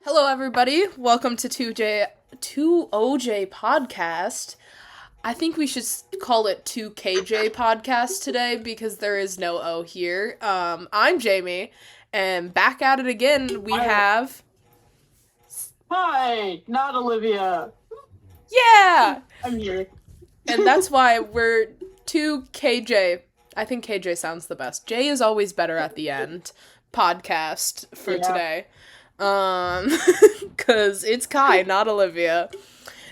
Hello, everybody. Welcome to 2OJ Podcast. I think we should call it 2KJ Podcast today because there is no O here. I'm Jami, and back at it again, we have... Hi, not Olivia. Yeah! I'm here. And that's why we're 2KJ. I think KJ sounds the best. J is always better at the end. Podcast for today. Because it's Kai, not Olivia.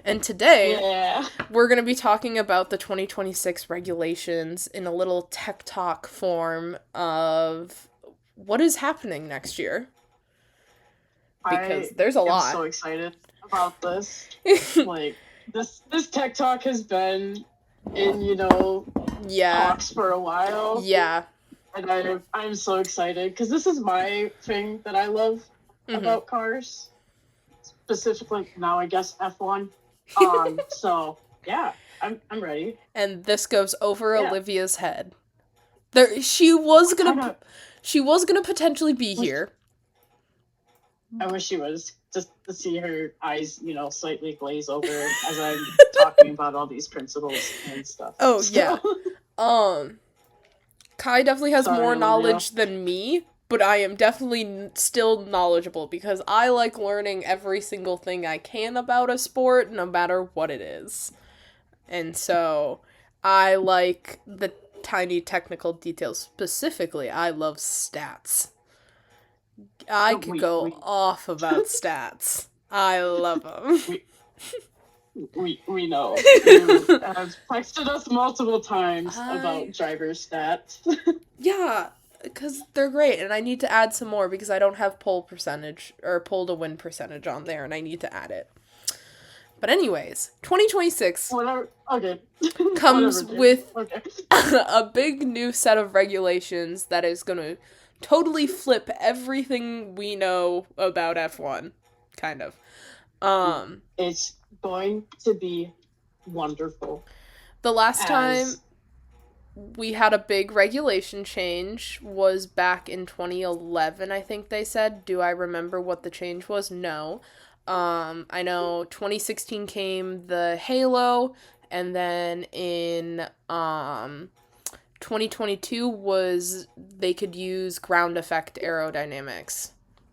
And today, we're going to be talking about the 2026 regulations in a little tech talk form of what is happening next year. Because there's a lot. I'm so excited about this. This tech talk has been in, talks for a while. Yeah. And I'm so excited because this is my thing that I love about cars. Specifically, now I guess F1. So yeah, I'm ready. And this goes over Olivia's head. She was gonna potentially be here. I wish she was, just to see her eyes, slightly glaze over as I'm talking about all these principles and stuff. Oh, yeah. Kai definitely has more knowledge than me, but I am definitely still knowledgeable because I like learning every single thing I can about a sport, no matter what it is. And so, I like the tiny technical details. Specifically, I love stats. I could go off about stats. I love them. We know. You have texted us multiple times about driver stats. Yeah, because they're great, and I need to add some more because I don't have pole percentage, or pole to win percentage on there, and I need to add it. But anyways, 2026 comes with a big new set of regulations that is going to totally flip everything we know about F1, kind of. It's going to be wonderful. The last time we had a big regulation change was back in 2011, I think they said. Do I remember what the change was? No. I know 2016 came the Halo, and then in 2022 was they could use ground effect aerodynamics,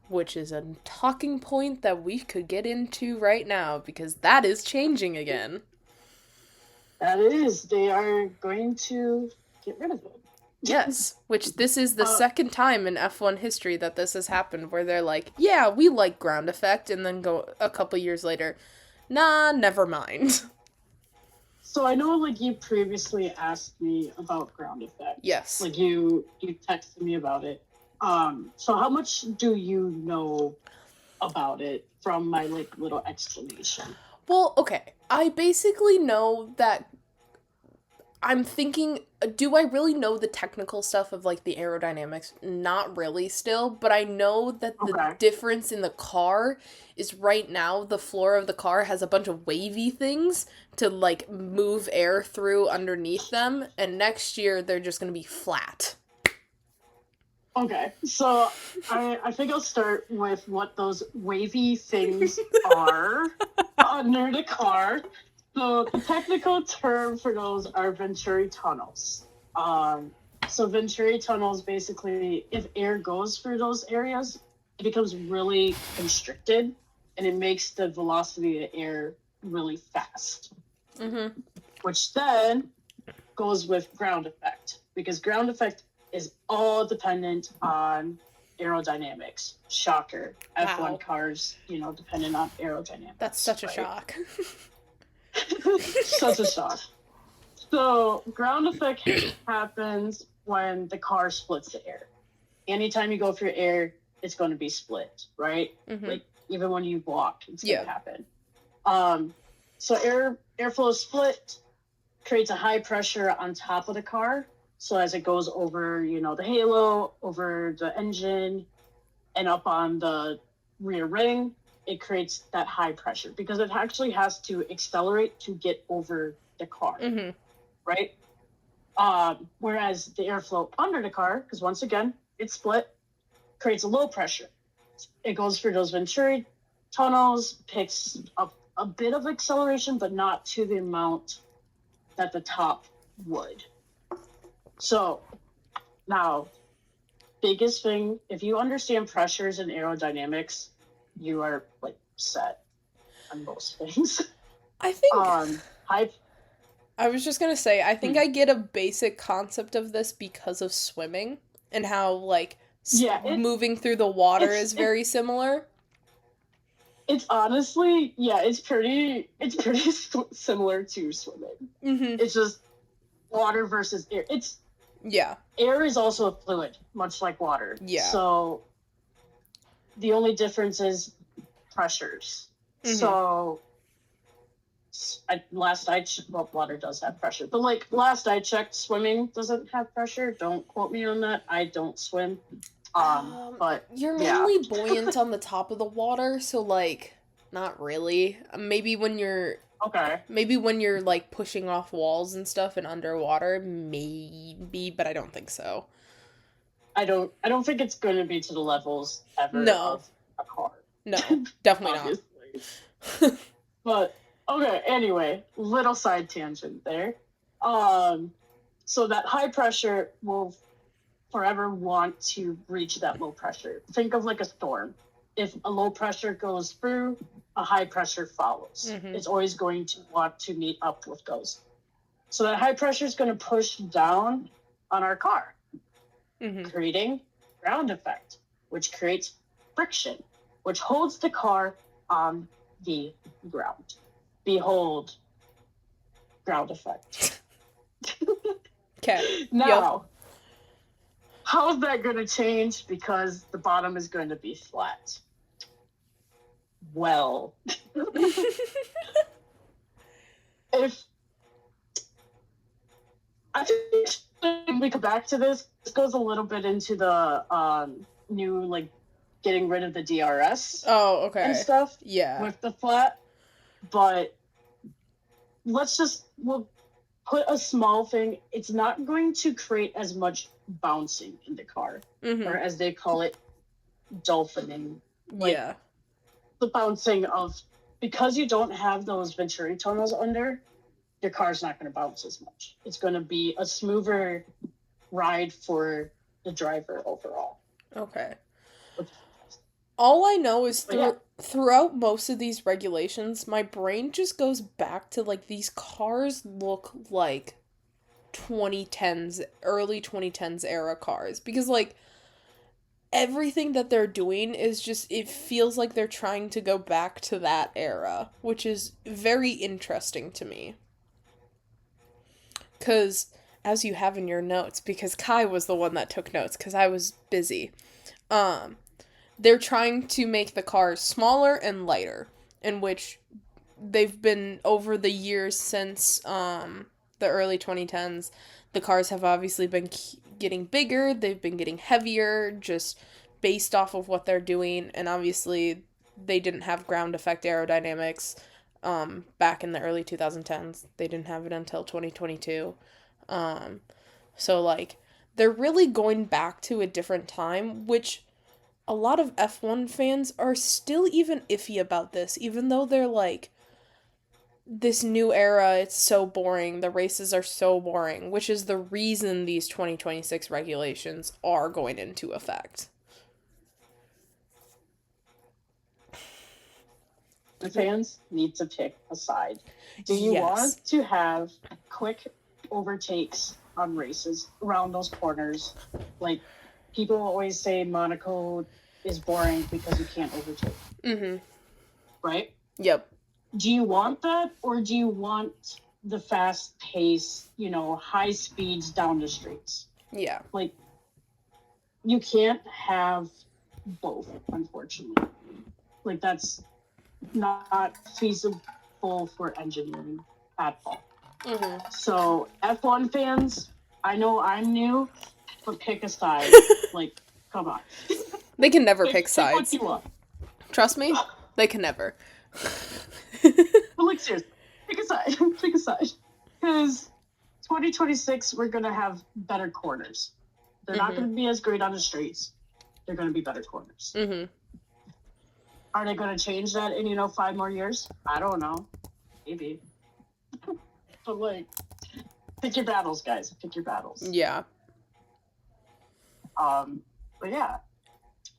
which is a talking point that we could get into right now because that is changing again. That is. They are going to get rid of it. Yes, which this is the second time in F1 history that this has happened, where they're like, yeah, we like ground effect, and then go a couple years later, nah, never mind. So I know, you previously asked me about ground effect. Yes. You texted me about it. So how much do you know about it from my, little explanation? Well, okay. I basically know that I'm thinking, do I really know the technical stuff of, the aerodynamics? Not really still, but I know that the difference in the car is right now the floor of the car has a bunch of wavy things to, move air through underneath them, and next year they're just going to be flat. Okay, so I think I'll start with what those wavy things are under the car. So the technical term for those are Venturi tunnels. So Venturi tunnels, basically, if air goes through those areas, it becomes really constricted, and it makes the velocity of the air really fast. Mm-hmm. Which then goes with ground effect, because ground effect is all dependent on aerodynamics. Shocker. Wow. F1 cars, dependent on aerodynamics. That's such a shock. Such a shock. So, ground effect happens when the car splits the air. Anytime you go through air, it's going to be split, right? Mm-hmm. Even when you walk, it's going to happen. So airflow split creates a high pressure on top of the car. So as it goes over, the halo, over the engine, and up on the rear ring, it creates that high pressure because it actually has to accelerate to get over the car, right? Whereas the airflow under the car, because once again, it's split, creates a low pressure. It goes through those Venturi tunnels picks up a bit of acceleration, but not to the amount that the top would. So now, biggest thing, if you understand pressures and aerodynamics, you are like set on most things. I think High. I was just gonna say, I think I get a basic concept of this because of swimming and how, like, Yeah, moving through the water is it's very similar. it's honestly, yeah, it's pretty similar to swimming. Mm-hmm. It's just water versus air. Yeah. Air is also a fluid, much like water. Yeah. So the only difference is pressures. Mm-hmm. So water does have pressure, but like last I checked, swimming doesn't have pressure. Don't quote me on that. I don't swim. But you're yeah. mainly buoyant on the top of the water, so like not really. Maybe when you're Okay. Maybe when you're like pushing off walls and stuff and underwater, maybe, but I don't think so. I don't think it's going to be to the levels ever of a car. No, definitely not. But okay, anyway, little side tangent there. So that high pressure will forever want to reach that low pressure. Think of like a storm. If a low pressure goes through, a high pressure follows. Mm-hmm. It's always going to want to meet up with those. So that high pressure is going to push down on our car, creating ground effect, which creates friction, which holds the car on the ground. Behold, ground effect. Okay. Now, how is that going to change? Because the bottom is going to be flat. Well, if I think we come back to this goes a little bit into the new like getting rid of the DRS. Oh, okay. And stuff. Yeah. With the flat, but we'll put a small thing. It's not going to create as much bouncing in the car, or as they call it, dolphining. Like, yeah. The bouncing of, because you don't have those Venturi tunnels under, your car's not going to bounce as much. It's going to be a smoother ride for the driver overall. Okay. All I know is throughout most of these regulations, my brain just goes back to, like, these cars look like 2010s, early 2010s era cars. Because, like, everything that they're doing is just, it feels like they're trying to go back to that era, which is very interesting to me. Because, as you have in your notes, because Kai was the one that took notes, because I was busy, they're trying to make the cars smaller and lighter, in which they've been, over the years since the early 2010s, the cars have obviously been getting bigger, they've been getting heavier, just based off of what they're doing, and obviously they didn't have ground effect aerodynamics back in the early 2010s. They didn't have it until 2022. So, like, they're really going back to a different time, which a lot of F1 fans are still even iffy about this, even though they're like, this new era, it's so boring, the races are so boring, which is the reason these 2026 regulations are going into effect. The fans need to pick a side. Do you want to have quick overtakes on races around those corners? Like, people always say Monaco is boring because you can't overtake. Mm-hmm. Right? Yep. Do you want that, or do you want the fast pace, high speeds down the streets? Yeah. Like, you can't have both, unfortunately. Like, that's not feasible for engineering at all. Mm-hmm. So, F1 fans, I know I'm new, but pick a side. Like, come on. They can never pick sides. Pick what you want. Trust me, they can never. But, like, seriously, pick a side. Pick a side. Because 2026, we're going to have better corners. They're not going to be as great on the streets. They're going to be better corners. Mm-hmm. Are they going to change that in 5 more years? I don't know. Maybe. But like, pick your battles, guys. Pick your battles. Yeah. But yeah,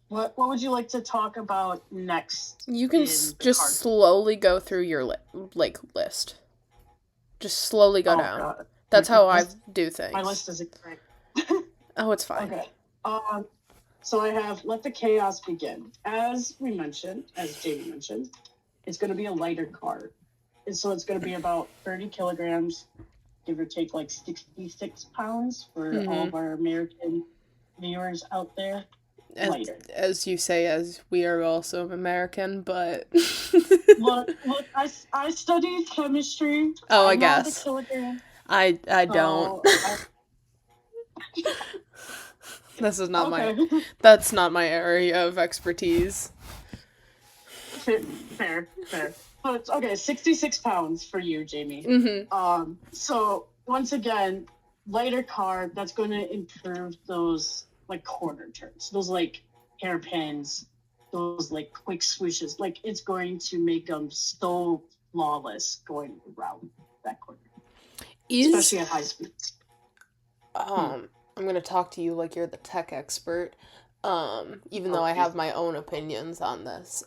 what would you like to talk about next? You can just slowly go through your list. Just slowly go down. God. That's how I do things. My list isn't great. Oh, it's fine. Okay. So I have Let the Chaos Begin. As Jamie mentioned, it's going to be a lighter car. And so it's going to be about 30 kilograms, give or take like 66 pounds for all of our American viewers out there. Lighter. As you say, as we are also American, but... look, I studied chemistry. Oh, I know guess. the kilogram. I don't. This is not that's not my area of expertise. Fair. But okay, 66 pounds for you, Jamie. Mm-hmm. So once again, lighter car, that's going to improve those like corner turns, those like hairpins, those like quick swooshes. Like it's going to make them so flawless going around that corner, especially at high speeds. I'm going to talk to you like you're the tech expert, even though I have my own opinions on this.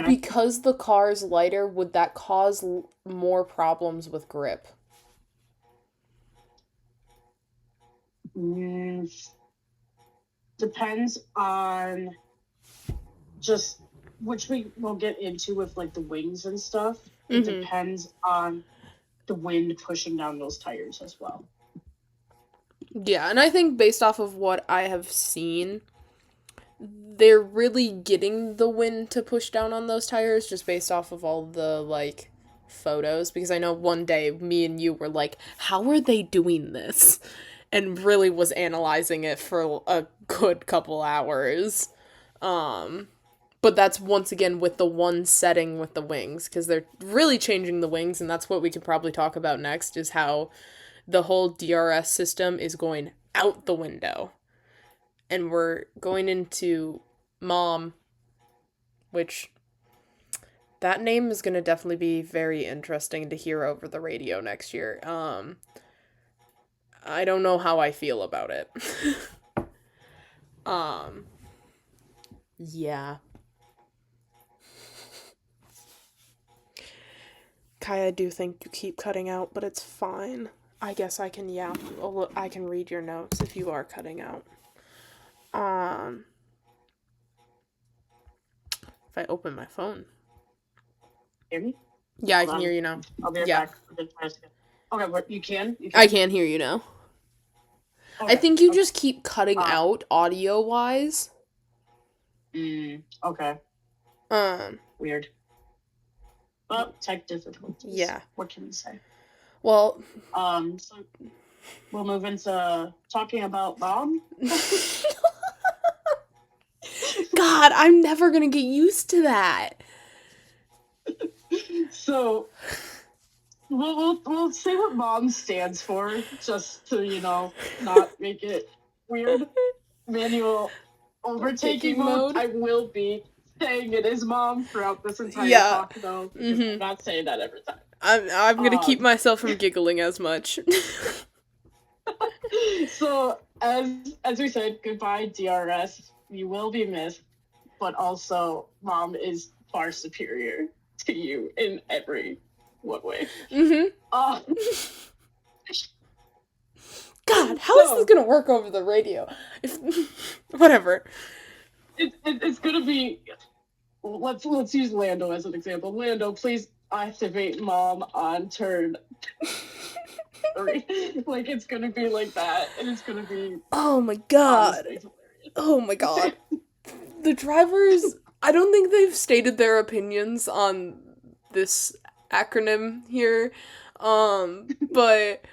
Because the car's lighter, would that cause more problems with grip? Depends on just, which we will get into with like the wings and stuff. It depends on the wind pushing down those tires as well. Yeah, and I think based off of what I have seen, they're really getting the wind to push down on those tires just based off of all the, like, photos. Because I know one day me and you were like, how are they doing this? And really was analyzing it for a good couple hours. But that's once again with the one setting with the wings. Because they're really changing the wings, and that's what we could probably talk about next, is how the whole DRS system is going out the window. And we're going into Mom, which that name is going to definitely be very interesting to hear over the radio next year. I don't know how I feel about it. Yeah. Kai, I do think you keep cutting out, but it's fine. I guess I can I can read your notes if you are cutting out. If I open my phone. Hear me? Yeah, I can hear you now. I'll be right back. Okay, what, you can? I can hear you now. Okay. I think you just keep cutting out audio-wise. Okay. Weird. But tech difficulties. Yeah. What can we say? Well, so we'll move into talking about Mom. God, I'm never gonna get used to that. So we'll say what Mom stands for, just to not make it weird. Manual overtaking mode. I will be saying it is Mom throughout this entire talk, though. I'm not saying that every time. I'm gonna keep myself from giggling as much. So as we said, goodbye DRS. You will be missed, but also Mom is far superior to you in every way. God, how is this gonna work over the radio? Whatever. It's gonna be. Let's use Lando as an example. Lando, please activate Mom on turn 3. Like, it's gonna be like that, and it's gonna be. Oh my god! Oh my god! The drivers, I don't think they've stated their opinions on this acronym here, but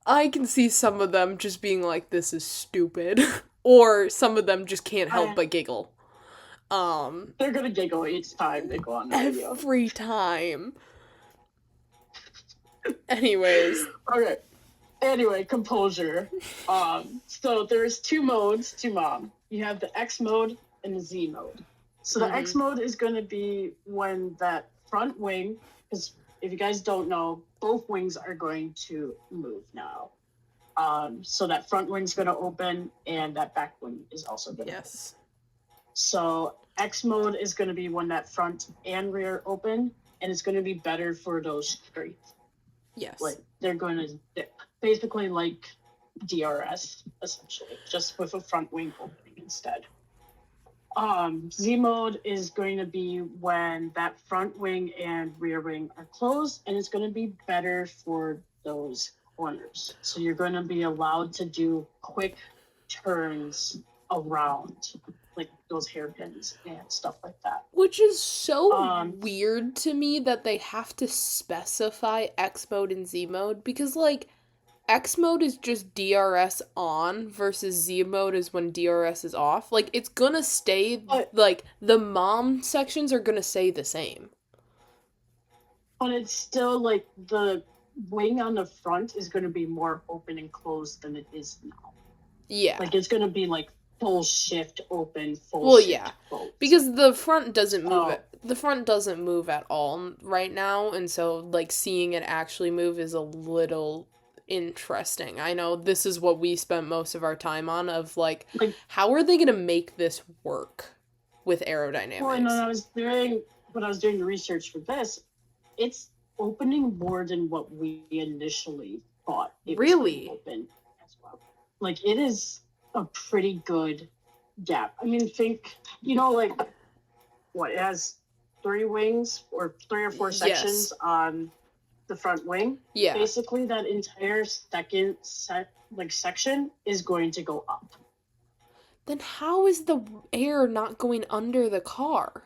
I can see some of them just being like, this is stupid, or some of them just can't help but giggle. They're gonna giggle each time they go on the radio. Every time. Anyways. Okay. Anyway, composure. So there's 2 modes to Mom. You have the X mode and the Z mode. So the X mode is going to be when that front wing, because if you guys don't know, both wings are going to move now. So that front wing's going to open and that back wing is also going to open. So X mode is going to be when that front and rear open, and it's going to be better for those straights. Yes. Like they're going to dip, basically like DRS, essentially, just with a front wing opening instead. Z mode is going to be when that front wing and rear wing are closed, and it's going to be better for those corners. So you're going to be allowed to do quick turns around, like those hairpins and stuff like that. Which is so weird to me that they have to specify X mode and Z mode, because, like, X mode is just DRS on versus Z mode is when DRS is off. Like, it's gonna stay, like, the mom sections are gonna stay the same. But it's still, like, the wing on the front is gonna be more open and closed than it is now. Yeah. Like, it's gonna be, like, full shift open, full shift closed. Because the front doesn't move the front doesn't move at all right now, and so, like, seeing it actually move is a little interesting. I know this is what we spent most of our time on, of like how are they gonna make this work with aerodynamics? Well, and when I was doing the research for this, it's opening more than what we initially thought it was going to open as well. Like, it is a pretty good gap. I mean, think, like, what, it has 3 wings or 3 or 4 sections on the front wing. Yeah. Basically, that entire second section is going to go up. Then how is the air not going under the car?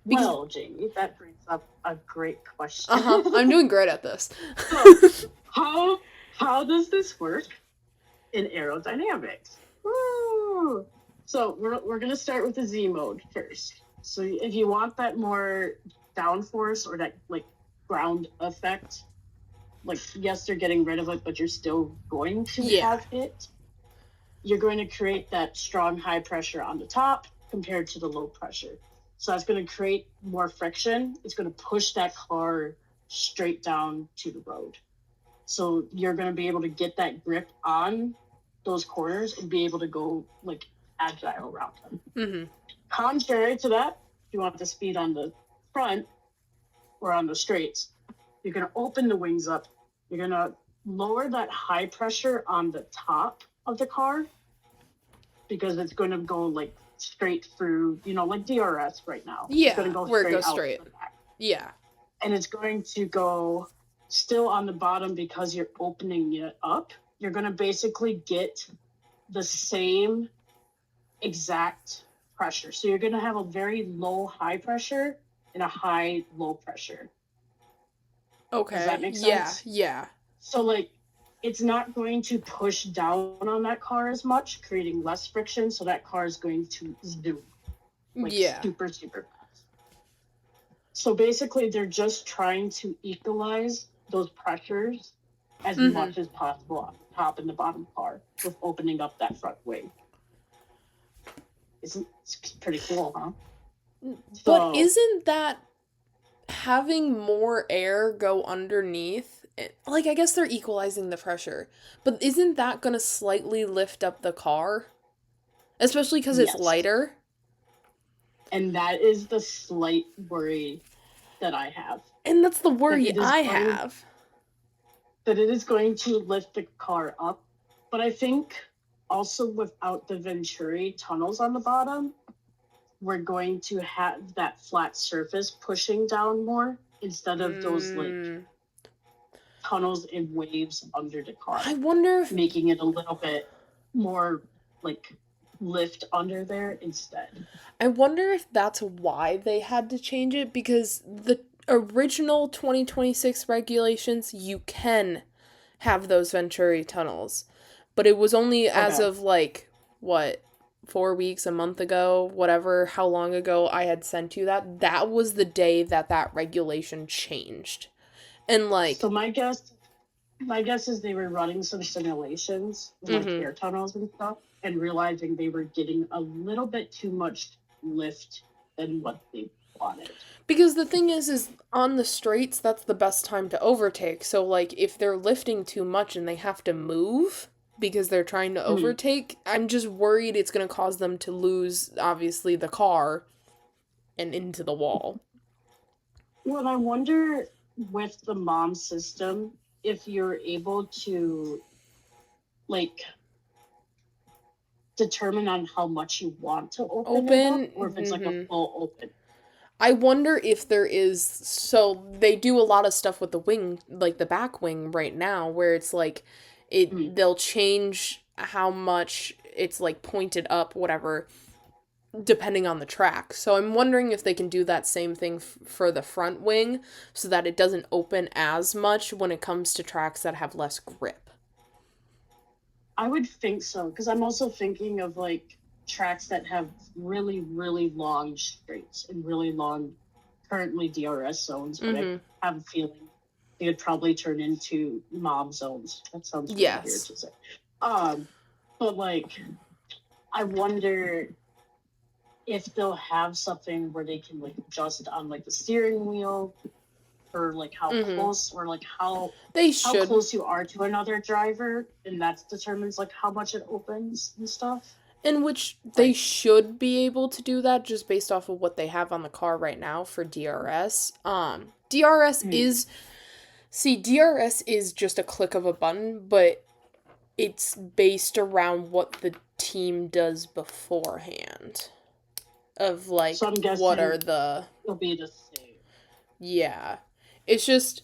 Well, Jamie, that brings up a great question. I'm doing great at this. So, how does this work in aerodynamics? Woo! So we're gonna start with the Z mode first. So if you want that more downforce or that, like, ground effect, like, yes, they're getting rid of it, but you're still going to have it. You're going to create that strong high pressure on the top compared to the low pressure. So that's going to create more friction. It's going to push that car straight down to the road. So you're going to be able to get that grip on those corners and be able to go, like, agile around them. Mm-hmm. Contrary to that, if you want the speed on the front or on the straights, you're going to open the wings up. You're going to lower that high pressure on the top of the car because it's going to go, like, straight through, like DRS right now. Yeah, it's going to go where straight it goes out straight. the back. Yeah. And it's going to go still on the bottom because you're opening it up. You're going to basically get the same exact pressure. So you're going to have a very low high pressure and a high low pressure. Okay. Does that make sense? Yeah. So, like, it's not going to push down on that car as much, creating less friction. So that car is going to zoom, like, super, super fast. So basically, they're just trying to equalize those pressures as much as possible on the top and the bottom car with opening up that front wing. It's pretty cool, huh? But isn't that having more air go underneath? Like, I guess they're equalizing the pressure, but isn't that going to slightly lift up the car? Especially because it's lighter? And that is the slight worry that I have. And that's the worry I have. That it is going to lift the car up. But I think also without the Venturi tunnels on the bottom, we're going to have that flat surface pushing down more instead of those, like, tunnels and waves under the car. I wonder if... making it a little bit more, like, lift under there instead. I wonder if that's why they had to change it, because the original 2026 regulations, you can have those Venturi tunnels. But it was only as of, like, 4 weeks, a month ago, whatever, how long ago I had sent you that. That was the day that regulation changed. And, like... So my guess is they were running some simulations with, like, air tunnels and stuff. and realizing they were getting a little bit too much lift than what they wanted. Because the thing is on the straights, that's the best time to overtake. So, like, if they're lifting too much and they have to move because they're trying to Mhm. overtake, I'm just worried it's going to cause them to lose, obviously, the car and into the wall. Well, I wonder with the mom system if you're able to like determine on how much you want to open it up Open, or if it's like a full open. I wonder if there is. So they do a lot of stuff with the wing, like the back wing right now, where it's like Mm. they'll change how much it's like pointed up, whatever, depending on the track. So I'm wondering if they can do that same thing for the front wing so that it doesn't open as much when it comes to tracks that have less grip. I would think so because I'm also thinking of like tracks that have really, really long straights and really long currently DRS zones, but I Mm-hmm. have a feeling they would probably turn into mob zones. That sounds really weird Yes. to say. Um, but like I wonder if they'll have something where they can like adjust on like the steering wheel or like how Mm-hmm. close or like They how should. close you are to another driver and that determines like how much it opens and stuff. In which they Like should be able to do that just based off of what they have on the car right now for DRS. DRS mm, is DRS is just a click of a button, but it's based around what the team does beforehand. Of so like I'm what guessing are the it'll be the same. yeah. It's just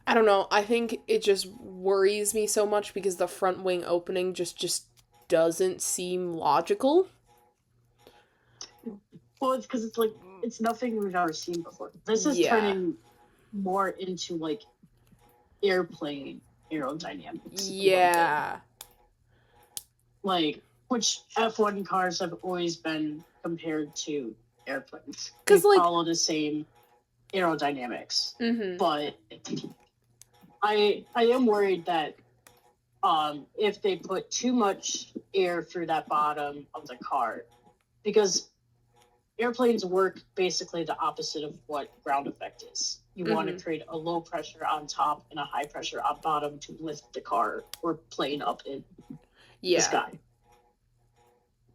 I don't know. I think it just worries me so much because the front wing opening just doesn't seem logical. Well, it's because it's like it's nothing we've ever seen before. This is Yeah. turning more into like airplane aerodynamics a little bit. Yeah. Like which F1 cars have always been compared to airplanes. They Cuz like follow the same aerodynamics. mhm. But I am worried that if they put too much air through that bottom of the car, because airplanes work basically the opposite of what ground effect is. You want Mhm. to create a low pressure on top and a high pressure on bottom to lift the car or plane up in the Yeah. sky.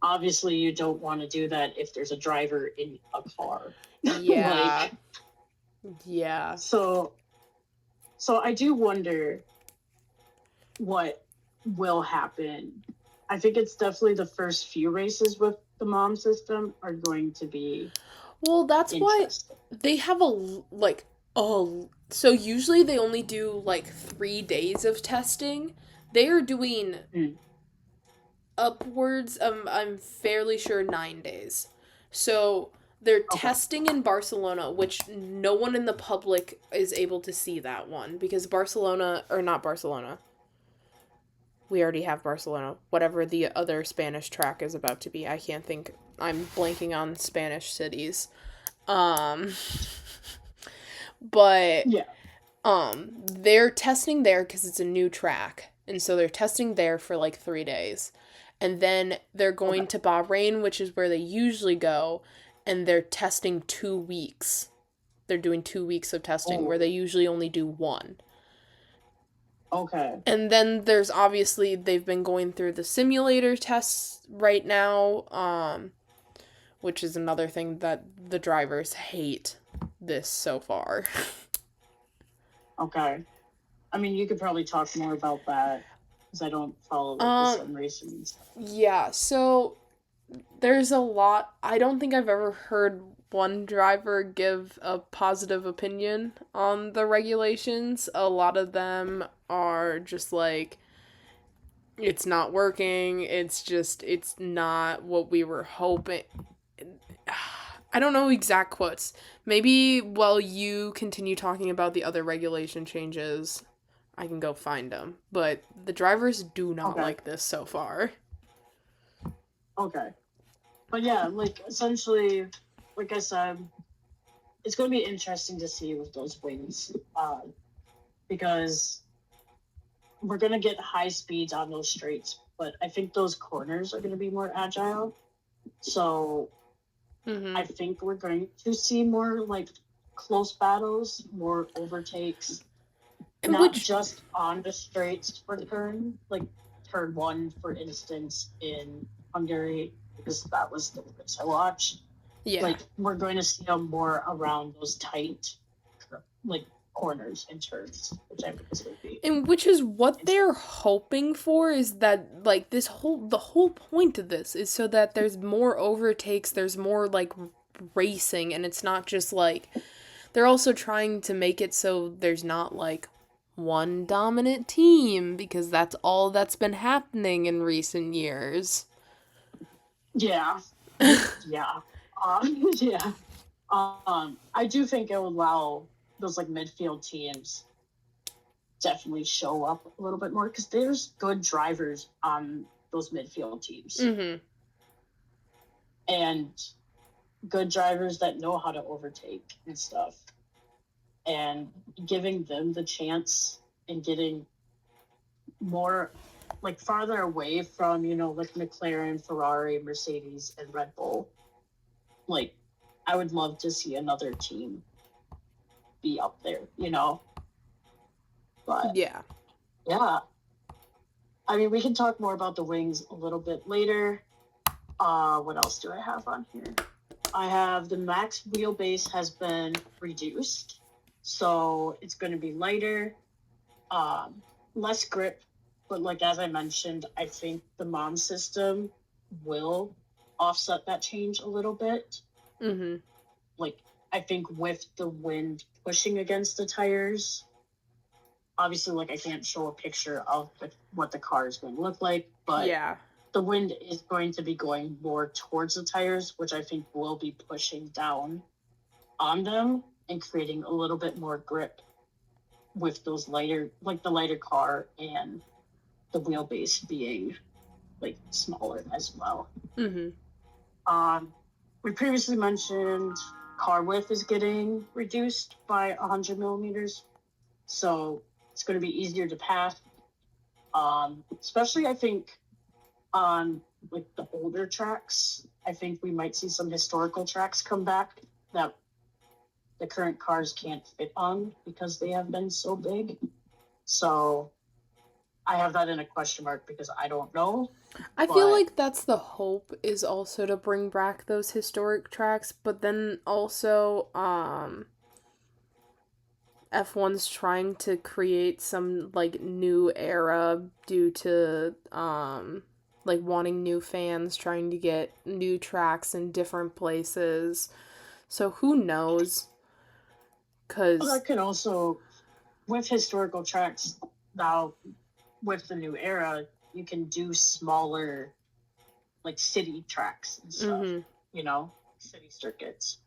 Obviously, you don't want to do that if there's a driver in a car. Yeah. Like Yeah. so I do wonder what will happen. I think it's definitely the first few races with the mom system are going to be Well, that's why interesting. they have like oh so usually they only do like 3 days of testing. They are doing Mm. upwards I'm fairly sure 9 days. So they're Okay. testing in Barcelona, which no one in the public is able to see that one because Barcelona or not Barcelona. We already have Barcelona. Whatever the other Spanish track is about to be. I can't think. I'm blanking on Spanish cities. Um but Yeah. they're testing there cuz it's a new track. And so they're testing there for like 3 days. And then they're Okay. going to Bahrain, which is where they usually go, and they're testing 2 weeks. They're doing 2 weeks of testing where Oh. they usually only do one. Okay. And then there's obviously they've been going through the simulator tests right now, which is another thing that the drivers hate this so far. Okay. I mean, you could probably talk more about that because I don't follow like the um sim racing and stuff. yeah, so there's a lot. I don't think I've ever heard one driver give a positive opinion on the regulations. A lot of them are just like it's not working. It's not what we were hoping. I don't know exact quotes. Maybe while you continue talking about the other regulation changes, I can go find them. But the drivers do not Okay. like this so far. Okay. But yeah, like essentially, like I said, it's going to be interesting to see with those wings because we're going to get high speeds on those straights but I think those corners are going to be more agile. So Mm-hmm. I think we're going to see more like close battles, more overtakes, And not which, just on the straights for turn, like turn one, for instance, in Hungary, because that was the race I watched. yeah. Like, we're going to see them more around those tight, like, corners and turns, which I think is going to be. And which is what they're hoping for, is that, like, the whole point of this is so that there's more overtakes, there's more, like, racing, and it's not just, like, they're also trying to make it so there's not, like, one dominant team, because that's all that's been happening in recent years. Yeah. Yeah. Yeah. I do think it will allow those, like, midfield teams definitely show up a little bit more, because there's good drivers on those midfield teams. Mm-hmm. And good drivers that know how to overtake and stuff. And giving them the chance and getting more, like, farther away from, like McLaren, Ferrari, Mercedes, and Red Bull. Like, I would love to see another team be up there. But Yeah. yeah, I mean, we can talk more about the wings a little bit later. What else do I have on here? I have the max wheelbase has been reduced, so it's going to be lighter, less grip. But, like, as I mentioned, I think the mom system will offset that change a little bit. Mm-hmm. Like, I think with the wind pushing against the tires, obviously, like, I can't show a picture of what the car is going to look like, but Yeah. the wind is going to be going more towards the tires, which I think will be pushing down on them and creating a little bit more grip with those lighter, like the lighter car, and the wheelbase being, like, smaller as well. Mm-hmm. We previously mentioned car width is getting reduced by 100 millimeters, so it's going to be easier to pass. Especially, I think, on, like, the older tracks. I think we might see some historical tracks come back that the current cars can't fit on because they have been so big. So I have that in a question mark because I don't know. I feel But like that's the hope, is also to bring back those historic tracks, but then also F1's trying to create some, like, new era due to like wanting new fans, trying to get new tracks in different places. So who knows? Cuz that can also, with historical tracks now, with the new era, you can do smaller, like, city tracks and stuff, mhm. city circuits.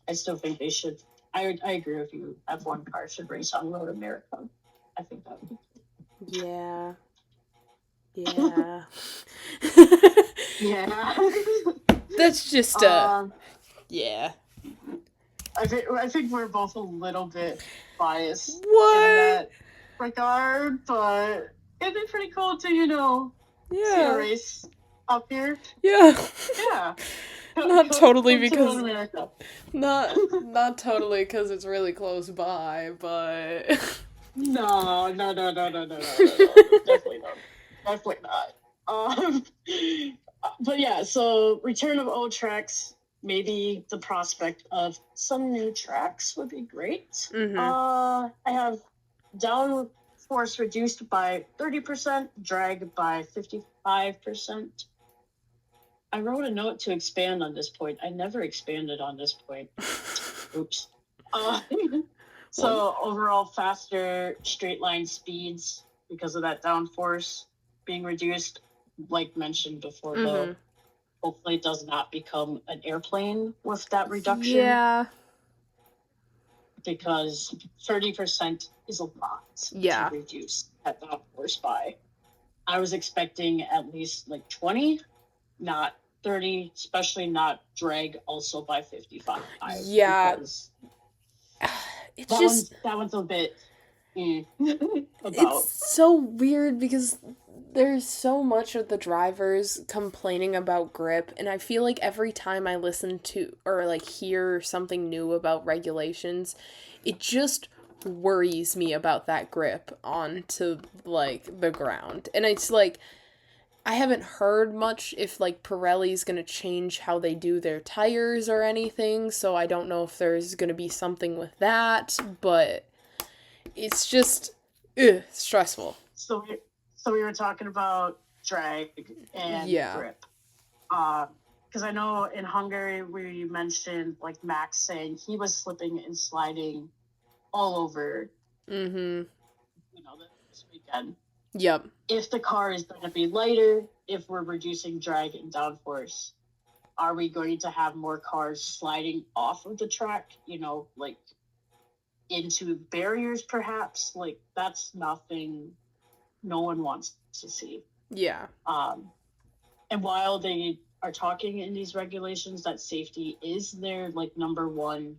I still think they should. I agree with you. F1 cars should race on Road America. I think that would be. Yeah. Yeah. Yeah. That's just yeah. I think we're both a little bit biased in What? that regard, but it'd be pretty cool to, see a Yeah. race up here. Yeah. Yeah. Not totally Come to Road because America. not totally because it's really close by, but No. Definitely not. Definitely not. But yeah, so return of old tracks, maybe the prospect of some new tracks would be great. Mhm. I have downforce reduced by 30%, drag by 55%. I wrote a note to expand on this point. I never expanded on this point. Oops. So overall faster straight line speeds because of that downforce being reduced, like mentioned before, though. Hopefully it does not become an airplane with that reduction. Yeah. Because 30% is a lot Yeah. to reduce that downforce by. I was expecting at least, like, 20, not 30, especially not drag also by 55. Yeah. Because It's just that one's a bit Mm. It's About. so weird because there's so much of the drivers complaining about grip, and I feel like every time I listen to or like hear something new about regulations, it just worries me about that grip onto like the ground. And it's like I haven't heard much if like Pirelli's gonna change how they do their tires or anything, so I don't know if there's gonna be something with that, but it's just stressful. So we were talking about drag and Yeah. grip. Because I know in Hungary we mentioned like Max saying he was slipping and sliding all over, Mm-hmm. this weekend. Yep. If the car is going to be lighter, if we're reducing drag and downforce, are we going to have more cars sliding off of the track? Like into barriers, perhaps? Like that's nothing no one wants to see. Yeah. And while they are talking in these regulations that safety is their like number one,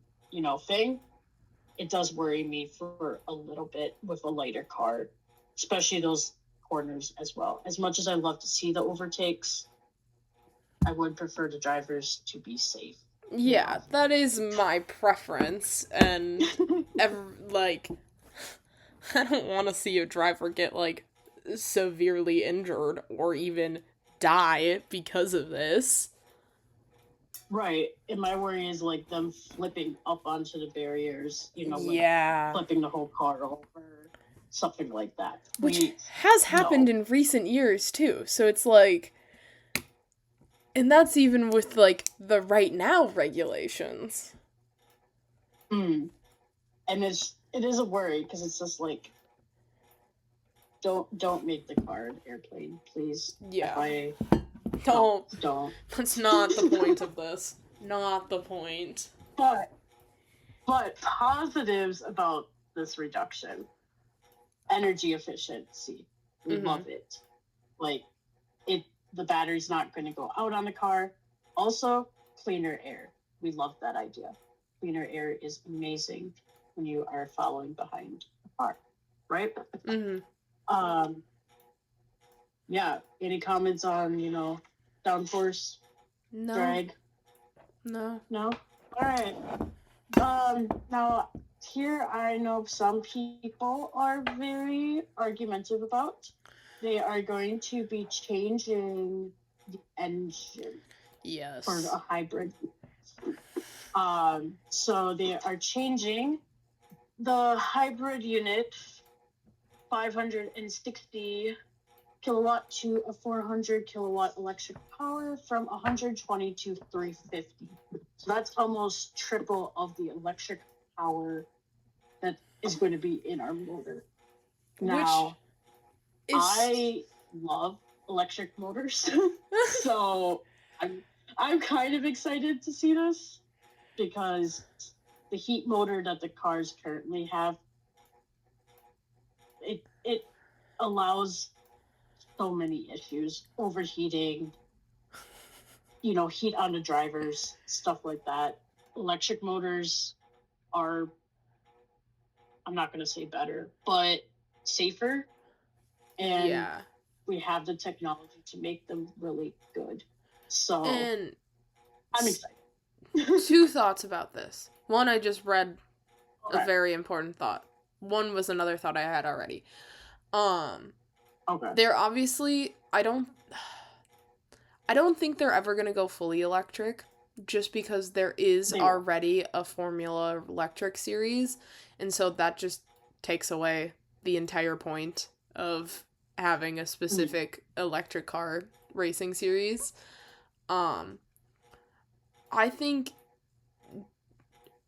thing, it does worry me for a little bit with a lighter car, especially those corners as well. As much as I love to see the overtakes, I would prefer the drivers to be safe. Yeah, that is my preference, and like, I don't want to see a driver get like severely injured or even die because of this. Right. And my worry is like them flipping up onto the barriers, like Yeah. flipping the whole car over, something like that. Which has happened in recent years too. So it's like, and that's even with like the right now regulations. And it is a worry because it's just like, don't make the car an airplane, please. Yeah. Don't. That's not the point of this. Not the point. But positives about this reduction: energy efficiency. We love it. Like the battery's not going to go out on the car. Also, cleaner air. We love that idea. Cleaner air is amazing when you are following behind a car, right? Yeah. Any comments on downforce, drag? No. All right. Now here I know some people are very argumentative about. They are going to be changing the engine. Yes. For a hybrid. So they are changing the hybrid unit 560 kilowatt to a 400 kilowatt electric power from 120 to 350. So that's almost triple of the electric power that is going to be in our motor. Now, I love electric motors, so I'm kind of excited to see this because the heat motor that the cars currently have, it allows so many issues: overheating, heat on the drivers, stuff like that. Electric motors are, I'm not going to say better, but safer, and we have the technology to make them really good. So and I'm excited. 2 thoughts about this. One, I just read a very important thought. One was another thought I had already. They're obviously, I don't think they're ever going to go fully electric, just because there is already a Formula Electric series, and so that just takes away the entire point of having a specific electric car racing series. I think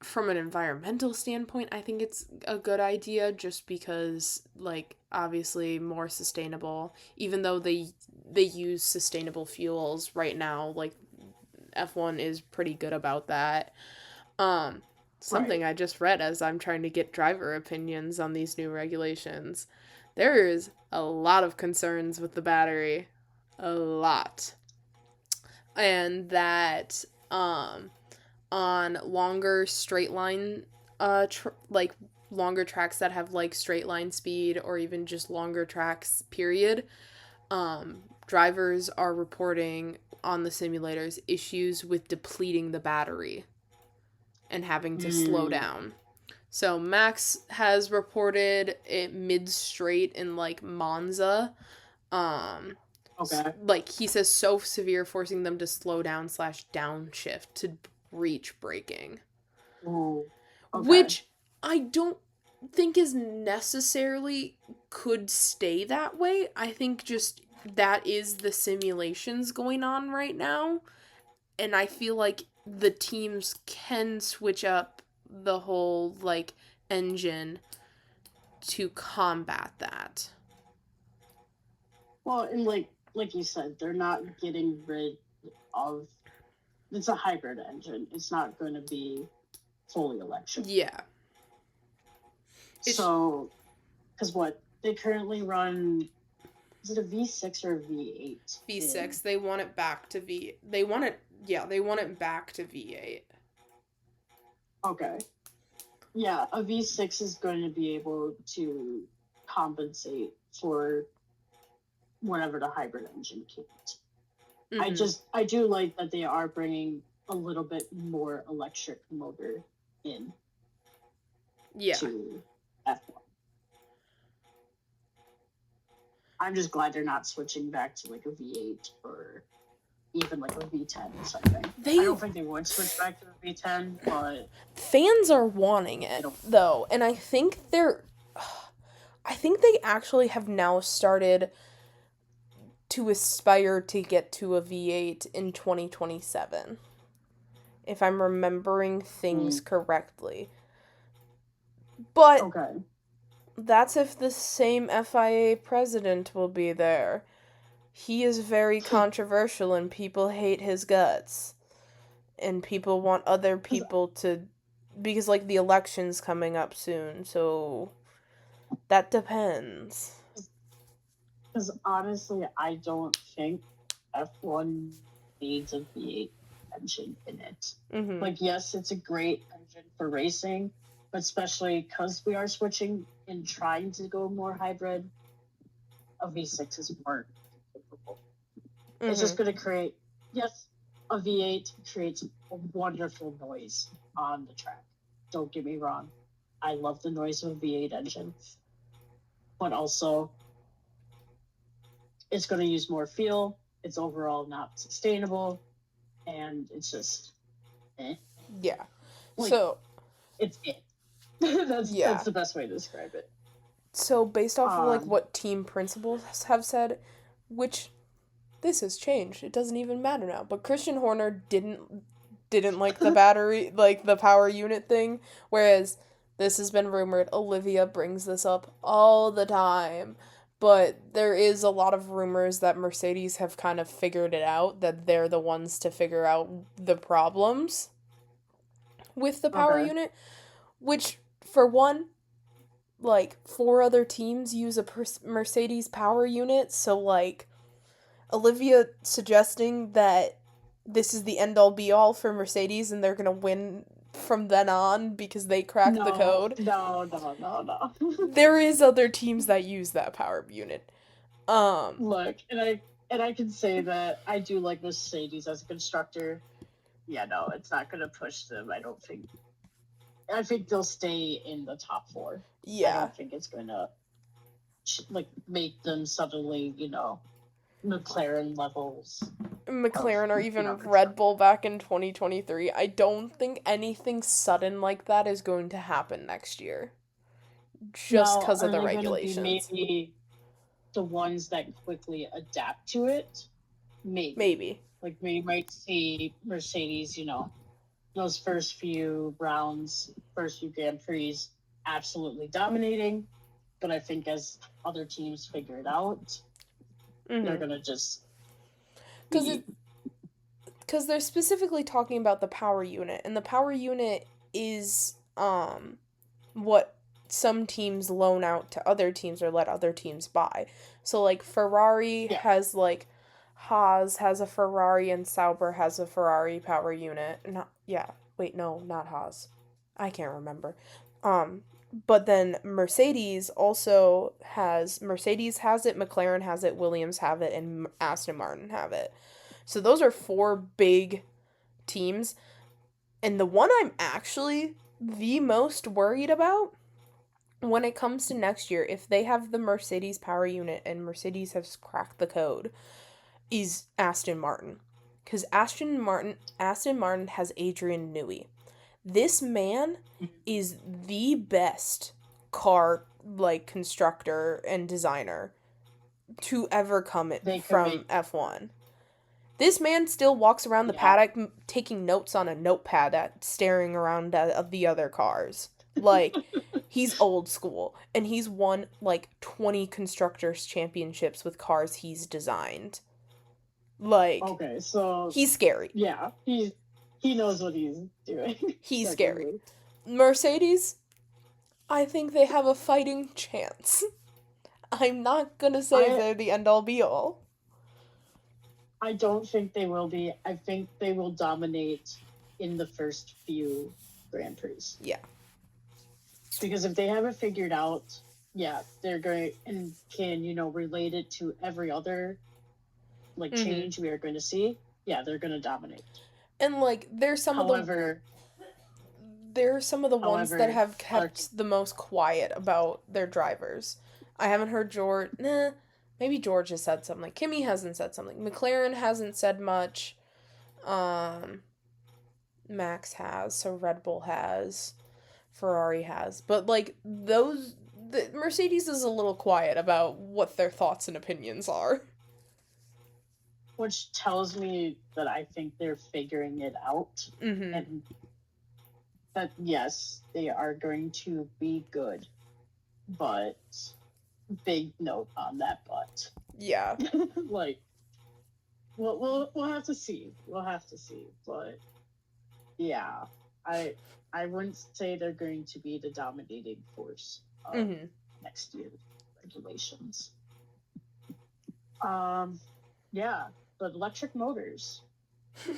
from an environmental standpoint, I think it's a good idea, just because, like, obviously more sustainable, even though they use sustainable fuels right now. Like, F1 is pretty good about that. Something I just read as I'm trying to get driver opinions on these new regulations. There's a lot of concerns with the battery. A lot. And that, on longer straight line, longer tracks that have like straight line speed or even just longer tracks, period, drivers are reporting on the simulators issues with depleting the battery and having to slow down. So Max has reported it mid straight in like Monza. Okay. Like he says, so severe, forcing them to slow down / downshift to reach braking. Ooh. Okay. Which I don't think is necessarily could stay that way. I think just that is the simulations going on right now. And I feel like the teams can switch up the whole like engine to combat that. Well, and like you said, they're not getting rid of. It's a hybrid engine. It's not going to be fully electric. Yeah. So, because what they currently run, is it a V6 or a V8? V6. They want it back to V. They want it. Yeah, they want it back to V8. Okay. Yeah, a V6 is going to be able to compensate for whatever the hybrid engine can't. Mm-hmm. I do like that they are bringing a little bit more electric motor in. Yeah. To F1. I'm just glad they're not switching back to like a V8 or even like a V10 or something. I don't think they would switch back to a V10, but fans are wanting it though, and I think they actually have now started to aspire to get to a V8 in 2027. If I'm remembering things correctly. But okay. That's if the same FIA president will be there. He is very controversial and people hate his guts. And people want other people to... Because, like, the election's coming up soon, so... That depends. Because, honestly, I don't think F1 needs a V8 engine in it. Mm-hmm. Like, yes, it's a great engine for racing, but especially because we are switching and trying to go more hybrid, a V6 is more capable. Mm-hmm. It's just going to create, yes, a V8 creates a wonderful noise on the track. Don't get me wrong. I love the noise of a V8 engine. But also, it's going to use more fuel. It's overall not sustainable. And it's just, eh. Yeah. Like, so... It's it. That's the best way to describe it. So, based off of, like, what team principals have said, which... This has changed. It doesn't even matter now. But Christian Horner didn't like the battery, like the power unit thing. Whereas this has been rumored. Olivia brings this up all the time. But there is a lot of rumors that Mercedes have kind of figured it out. That they're the ones to figure out the problems with the power unit. Which, for one, like, 4 other teams use a Mercedes power unit. So, like... Olivia suggesting that this is the end-all be-all for Mercedes and they're going to win from then on because they cracked the code. No. There is other teams that use that power unit. Look, and I can say that I do like Mercedes as a constructor. Yeah, no, it's not going to push them, I don't think. I think they'll stay in the top 4. Yeah. I don't think it's going to, like, make them suddenly, McLaren levels. McLaren or even Red Bull back in 2023. I don't think anything sudden like that is going to happen next year. Just because of the regulations. Maybe the ones that quickly adapt to it. Maybe. Like, we might see Mercedes, those first few rounds, first few Grand Prix, absolutely dominating. But I think as other teams figure it out, they're going to just... Because they're specifically talking about the power unit. And the power unit is what some teams loan out to other teams or let other teams buy. So, like, Ferrari has, like... Haas has a Ferrari and Sauber has a Ferrari power unit. Not Haas. I can't remember. But then Mercedes has it, McLaren has it, Williams have it, and Aston Martin have it. So those are four big teams. And the one I'm actually the most worried about when it comes to next year, if they have the Mercedes power unit and Mercedes has cracked the code, is Aston Martin. Because Aston Martin has Adrian Newey. This man is the best car constructor and designer to ever come from F1. This man still walks around the paddock taking notes on a notepad staring around at the other cars. Like, he's old school. And he's won, 20 Constructors' Championships with cars he's designed. Okay, so... He's scary. Yeah, he knows what he's doing. He's scary. Mercedes, I think they have a fighting chance. I'm not gonna say they're the end-all be-all. I don't think they will be. I think they will dominate in the first few Grand Prix. Yeah. Because if they have it figured out, they're going and can, relate it to every other change we are going to see. Yeah, they're going to dominate. And there's some of the ones that have kept the most quiet about their drivers. I haven't heard George. Maybe George has said something. Kimi hasn't said something. McLaren hasn't said much. Max has. So Red Bull has. Ferrari has. But the Mercedes is a little quiet about what their thoughts and opinions are. Which tells me that I think they're figuring it out. Mm-hmm. And that, yes, they are going to be good. But, big note on that but. Yeah. We'll have to see. We'll have to see. But, yeah, I wouldn't say they're going to be the dominating force of next year's regulations. Yeah. But electric motors,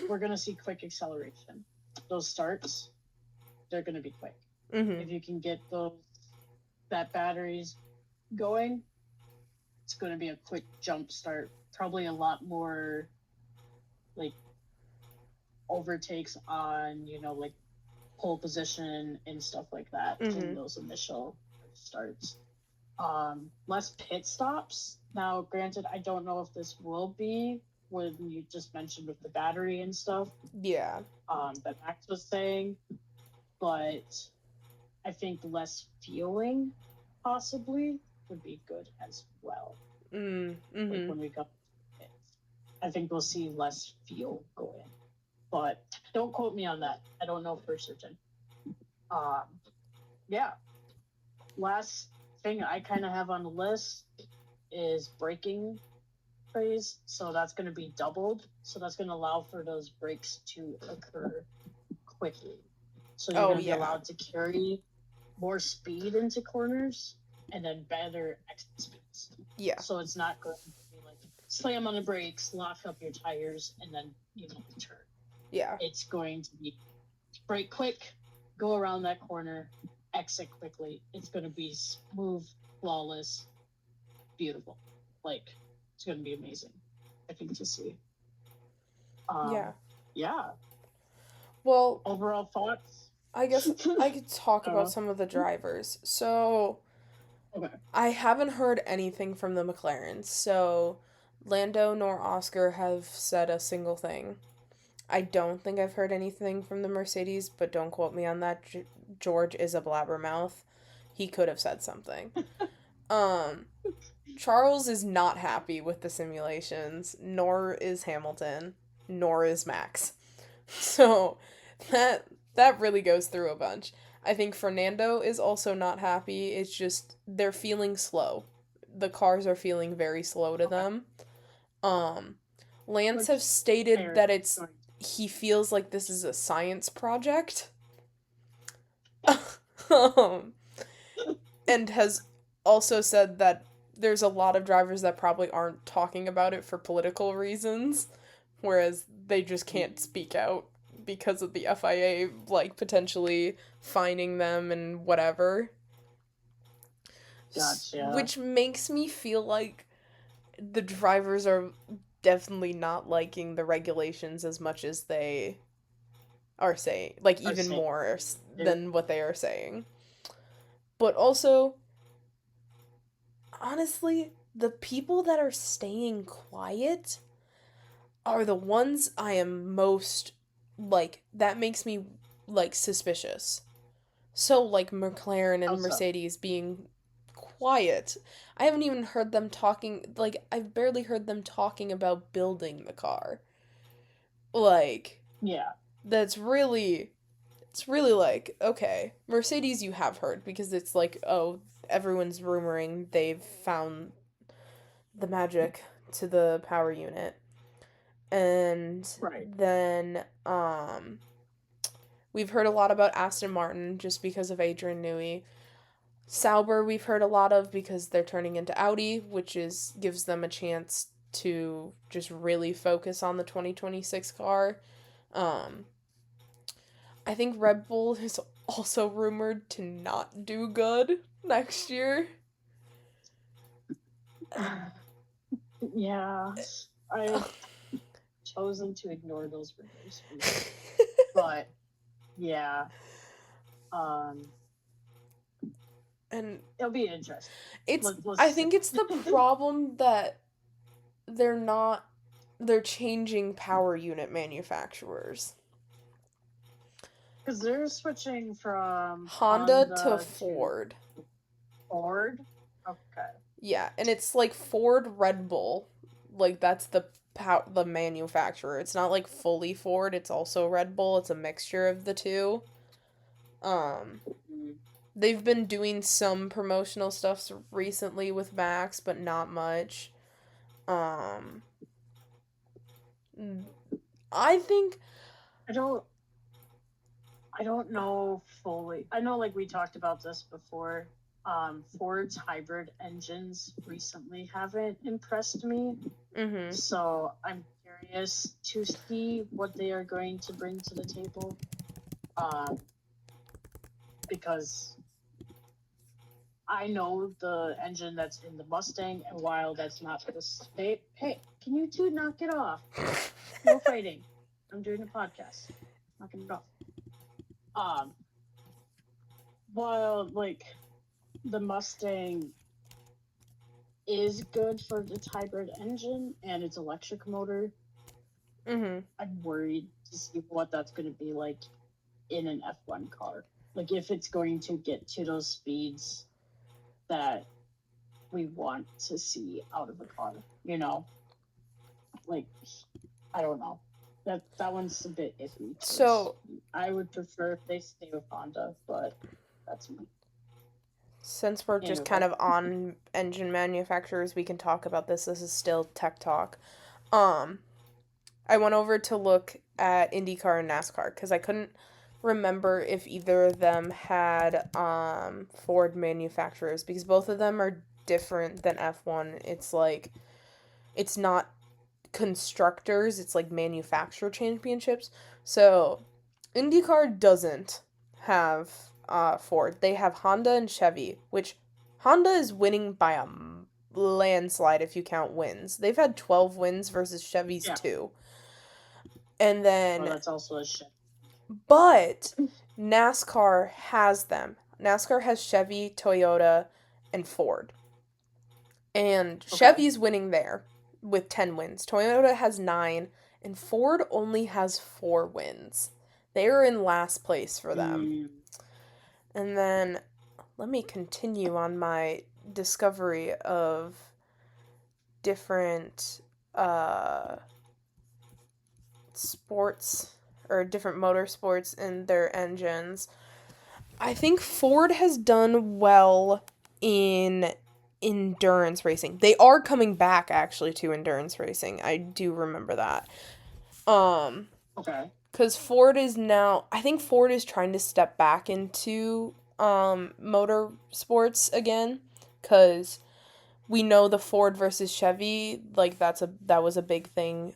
we're going to see quick acceleration. Those starts, they're going to be quick. If you can get that batteries going, it's going to be a quick jump start. Probably a lot more, overtakes on, pole position and stuff like that in those initial starts. Less pit stops. Now, granted, I don't know if this will be when you just mentioned with the battery and stuff. Yeah. That Max was saying. But I think less fueling possibly would be good as well. When we go to pits. I think we'll see less fuel go in. But don't quote me on that. I don't know for certain. Yeah. Last thing I kind of have on the list is braking phase, so that's going to be doubled. So that's going to allow for those brakes to occur quickly. So you're going to be allowed to carry more speed into corners and then better exit speeds. Yeah. So it's not going to be slam on the brakes, lock up your tires, and then turn. Yeah. It's going to be brake quick, go around that corner, exit quickly. It's going to be smooth, flawless, beautiful. It's going to be amazing, I think, to see. Yeah. Well, overall thoughts? I guess I could talk about some of the drivers. So, I haven't heard anything from the McLarens. So, Lando nor Oscar have said a single thing. I don't think I've heard anything from the Mercedes, but don't quote me on that. George is a blabbermouth. He could have said something. Charles is not happy with the simulations, nor is Hamilton, nor is Max. So that really goes through a bunch. I think Fernando is also not happy. It's just they're feeling slow. The cars are feeling very slow to them. Lance have stated that he feels like this is a science project. And has also said that there's a lot of drivers that probably aren't talking about it for political reasons, whereas they just can't speak out because of the FIA, potentially fining them and whatever. Gotcha. which makes me feel like the drivers are definitely not liking the regulations as much as they are saying, like Or even say more they're than what they are saying. But also, honestly, the people that are staying quiet are the ones I am most like that makes me like suspicious. So like McLaren and also. Mercedes being quiet. I haven't even heard them talking like I've barely heard them talking about building the car. Like Yeah. that's really it's really like okay, Mercedes you have heard because it's like oh, everyone's rumoring they've found the magic to the power unit. And Right. then we've heard a lot about Aston Martin just because of Adrian Newey. Sauber we've heard a lot of because they're turning into Audi, which is gives them a chance to just really focus on the 2026 car. Um I think Red Bull is also rumored to not do good next year. Yeah. I've chosen to ignore those rumors for now. But yeah. Um And it'll be interesting. it's Let's I see. think it's the problem that they're not they're changing power unit manufacturers. Because they're switching from Honda to Honda to Ford. Ford. Okay. Yeah, and it's like Ford Red Bull. Like that's the manufacturer. It's not like fully Ford, it's also Red Bull. It's a mixture of the two. Um Mm. they've been doing some promotional stuff recently with Max, but not much. Um I think I don't I don't know fully. I know like we talked about this before. Ford's hybrid engines recently haven't impressed me. mhm. So I'm curious to see what they are going to bring to the table. Um, because I know the engine that's in the Mustang, and while that's not the state, hey, can you two knock it off? No fighting. I'm doing a podcast. Knock it off. Um, while like the Mustang is good for its hybrid engine and its electric motor, Mhm. I'm worried to see what that's going to be like in an F1 car. Like if it's going to get to those speeds that we want to see out of a car, you know? Like I don't know. That one's a bit iffy. So, I would prefer if they stay with Honda, but that's me. since we're just kind Anyway. of on engine manufacturers, we can talk about this. This is still tech talk. Um, I went over to look at IndyCar and NASCAR because I couldn't remember if either of them had Ford manufacturers because both of them are different than F1. It's like it's not constructors, it's like manufacturer championships. So, IndyCar doesn't have Ford. They have Honda and Chevy, which Honda is winning by a landslide if you count wins. They've had 12 wins versus Chevy's Yeah. 2. And Well, then, that's also a shit. but NASCAR has them. NASCAR has Chevy, Toyota, and Ford. And Okay. Chevy's winning there with 10 wins. Toyota has 9, and Ford only has 4 wins. They are in last place for them. Mm. And then let me continue on my discovery of different sports or different motorsports and their engines. I think Ford has done well in endurance racing. They are coming back actually to endurance racing. I do remember that. Okay. Cuz Ford is now I think Ford is trying to step back into motor sports again cuz we know the Ford versus Chevy, like that was a big thing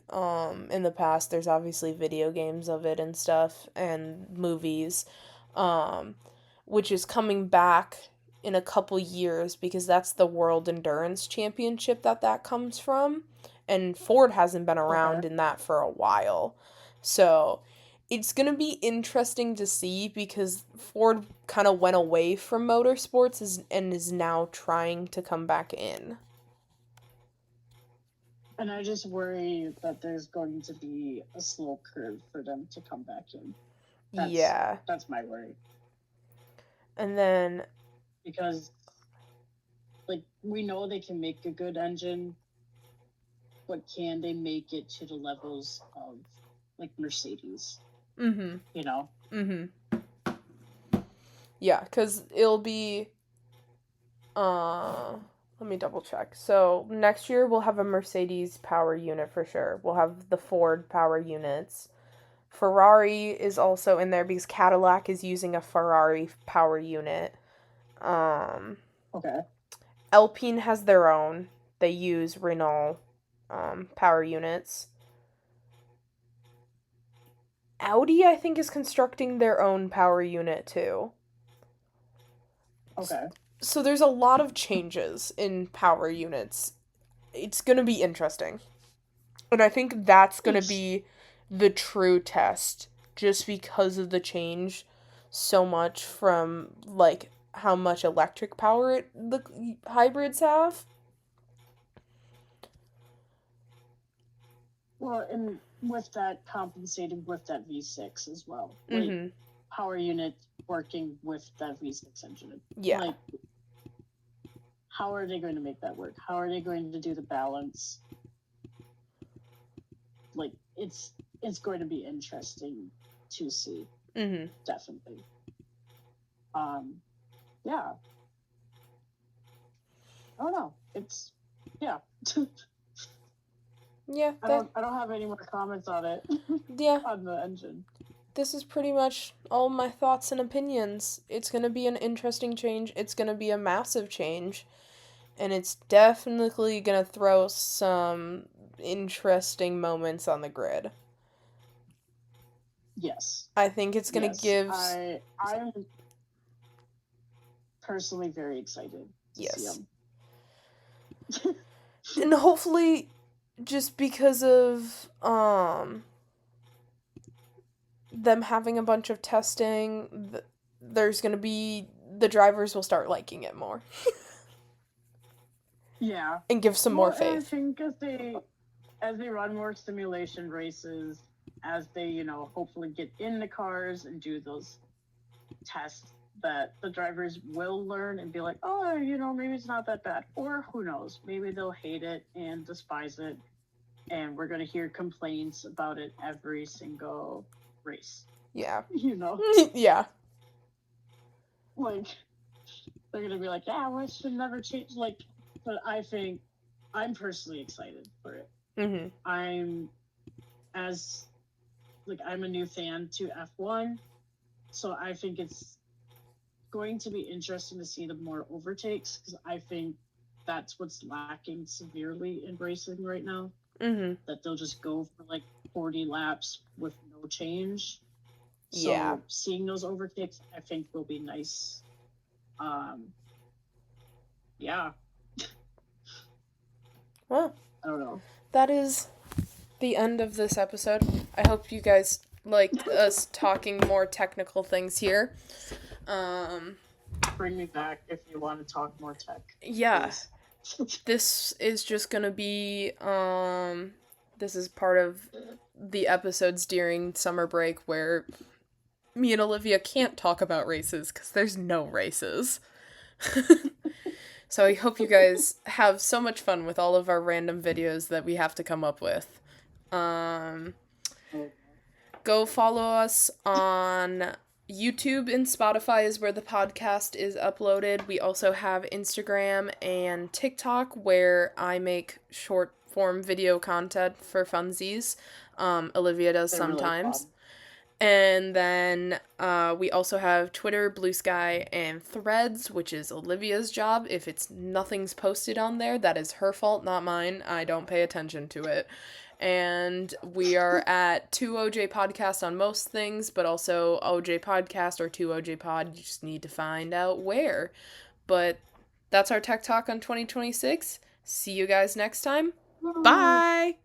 in the past. There's obviously video games of it and stuff and movies which is coming back in a couple years because that's the World Endurance Championship that comes from. And Ford hasn't been Okay. around in that for a while. So it's going to be interesting to see because Ford kind of went away from motorsports and is now trying to come back in. And I just worry that there's going to be a slow curve for them to come back in. That's my worry. And then, because like we know they can make a good engine, but can they make it to the levels of like Mercedes? mm-hmm. You know? Mm-hmm. Yeah, because it'll be, let me double check. So next year we'll have a Mercedes power unit for sure. We'll have the Ford power units. Ferrari is also in there because Cadillac is using a Ferrari power unit. Okay. Alpine has their own. They use Renault power units. Audi, I think, is constructing their own power unit too. Okay. So there's a lot of changes in power units. It's going to be interesting. And I think that's going to be the true test just because of the change so much from like how much electric power the hybrids have. Well, and with that compensated with that V6 as well. Mm-hmm. Like power unit working with that V6 engine. Yeah. Like how are they going to make that work? How are they going to do the balance? Like it's going to be interesting to see. Mm-hmm. Definitely. Yeah. I don't know. It's yeah. Yeah. I don't have any more comments on it. Yeah. On the engine. This is pretty much all my thoughts and opinions. It's going to be an interesting change. It's going to be a massive change. And it's definitely going to throw some interesting moments on the grid. Yes. I think it's going to give... I'm personally very excited to see them. And hopefully, just because of them having a bunch of testing, there's going to be... the drivers will start liking it more. Yeah. And give some more faith. I think as they run more simulation races, as they, hopefully get in the cars and do those tests, that the drivers will learn and be like, oh, maybe it's not that bad. Or who knows, maybe they'll hate it and despise it. And we're going to hear complaints about it every single race. Yeah. Yeah. Like, they're going to be like, yeah, well, it should never change. Like, but I think I'm personally excited for it. Mm-hmm. I'm a new fan to F1, so I think it's going to be interesting to see the more overtakes because I think that's what's lacking severely in racing right now. Mm-hmm. That they'll just go for like 40 laps with no change. So seeing those overtakes, I think will be nice. Yeah. Well, I don't know. That is the end of this episode. I hope you guys liked us talking more technical things here. Bring me back if you want to talk more tech. Yeah. This is just gonna be, this is part of the episodes during summer break where me and Olivia can't talk about races because there's no races. So I hope you guys have so much fun with all of our random videos that we have to come up with. Go follow us on YouTube and Spotify is where the podcast is uploaded. We also have Instagram and TikTok where I make short form video content for funsies. Olivia does sometimes. Really and then we also have Twitter, Blue Sky, and Threads, which is Olivia's job. If nothing's posted on there, that is her fault, not mine. I don't pay attention to it. And we are at 2OJ Podcast on most things, but also OJ Podcast or 2OJ Pod. You just need to find out where. But that's our tech talk on 2026. See you guys next time. Bye!